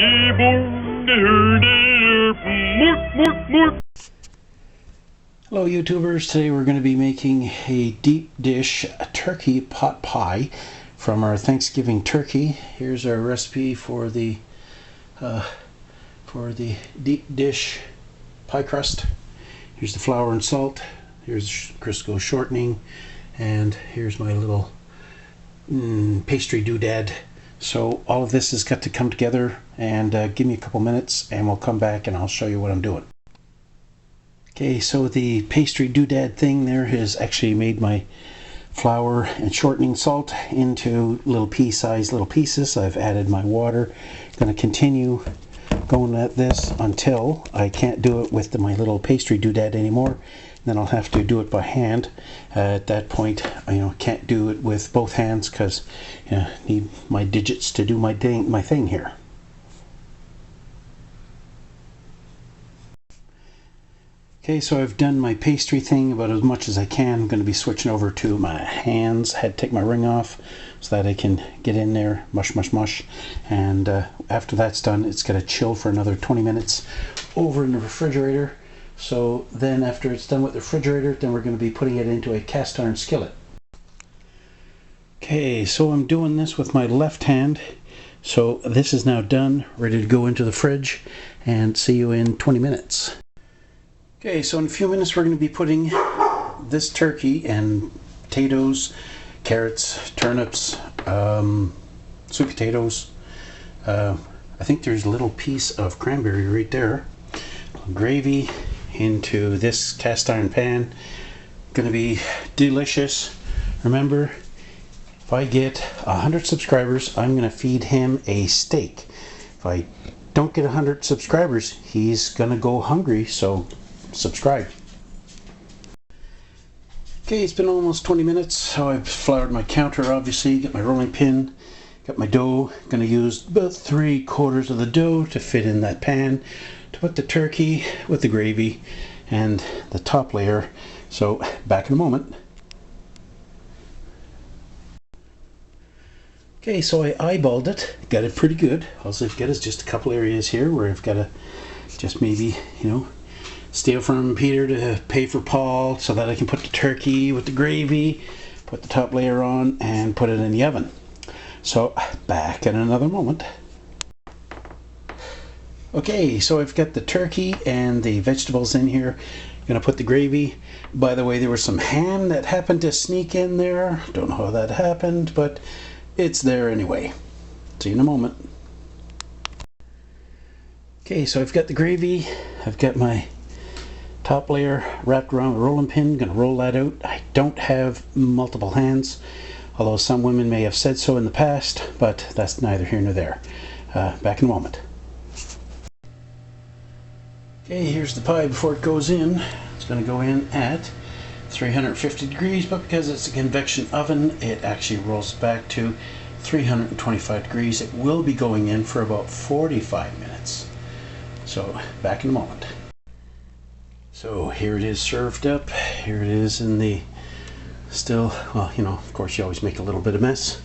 Hello YouTubers, today we're going to be making a deep dish turkey pot pie from our Thanksgiving turkey. Here's our recipe for the deep dish pie crust. Here's the flour and salt, here's Crisco shortening, and here's my little pastry doodad. So all of this has got to come together, and give me a couple minutes and we'll come back and I'll show you what I'm doing. Okay, so the pastry doodad thing there has actually made my flour and shortening salt into little pea-sized little pieces. I've added my water. Going to continue going at this until I can't do it with my little pastry doodad anymore. Then I'll have to do it by hand. At that point, can't do it with both hands because I need my digits to do my thing here. Okay, so I've done my pastry thing about as much as I can. I'm going to be switching over to my hands. I had to take my ring off so that I can get in there, mush, mush, mush. And after that's done, it's going to chill for another 20 minutes over in the refrigerator. So then after it's done with the refrigerator, then we're going to be putting it into a cast iron skillet. Okay, so I'm doing this with my left hand. So this is now done, ready to go into the fridge, and see you in 20 minutes. Okay, so in a few minutes we're going to be putting this turkey and potatoes, carrots, turnips, sweet potatoes. I think there's a little piece of cranberry right there. Gravy into this cast iron pan. Going to be delicious. Remember, if I get 100 subscribers, I'm going to feed him a steak. If I don't get 100 subscribers, he's going to go hungry, so subscribe. Okay, it's been almost 20 minutes, so I've floured my counter, obviously, got my rolling pin, got my dough. Going to use about 3/4 of the dough to fit in that pan to put the turkey with the gravy and the top layer. So back in a moment. Okay, so I eyeballed it, got it pretty good. All I've got is just a couple areas here where I've got to just maybe, steal from Peter to pay for Paul so that I can put the turkey with the gravy, put the top layer on, and put it in the oven. So back in another moment. Okay, so I've got the turkey and the vegetables in here. I'm gonna put the gravy. By the way, there was some ham that happened to sneak in there. Don't know how that happened, but it's there anyway. See you in a moment. Okay, so I've got the gravy. I've got my top layer wrapped around a rolling pin. Gonna roll that out. I don't have multiple hands, although some women may have said so in the past, but that's neither here nor there. Back in a moment. Okay, here's the pie before it goes in. It's gonna go in at 350 degrees, but because it's a convection oven, it actually rolls back to 325 degrees. It will be going in for about 45 minutes. So back in a moment. So here it is served up. Here it is in the still, well, of course you always make a little bit of mess.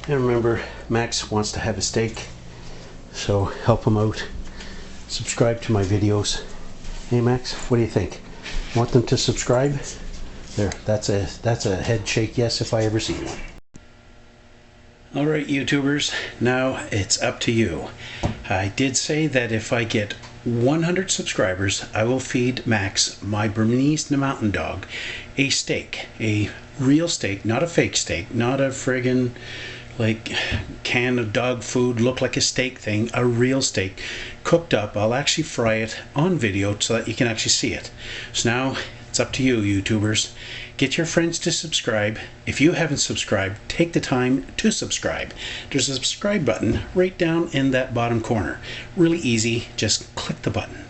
And remember, Max wants to have a steak, so help him out. Subscribe to my videos. Hey Max, what do you think? Want them to subscribe? There, that's a head shake yes if I ever see one. Alright YouTubers, now it's up to you. I did say that if I get 100 subscribers, I will feed Max, my Bernese Mountain Dog, a steak. A real steak, not a fake steak, not a friggin' can of dog food look like a steak thing. A real steak, cooked up. I'll actually fry it on video so that you can actually see it. So now it's up to you YouTubers. Get your friends to subscribe. If you haven't subscribed, take the time to subscribe. There's a subscribe button right down in that bottom corner. Really easy, just click the button.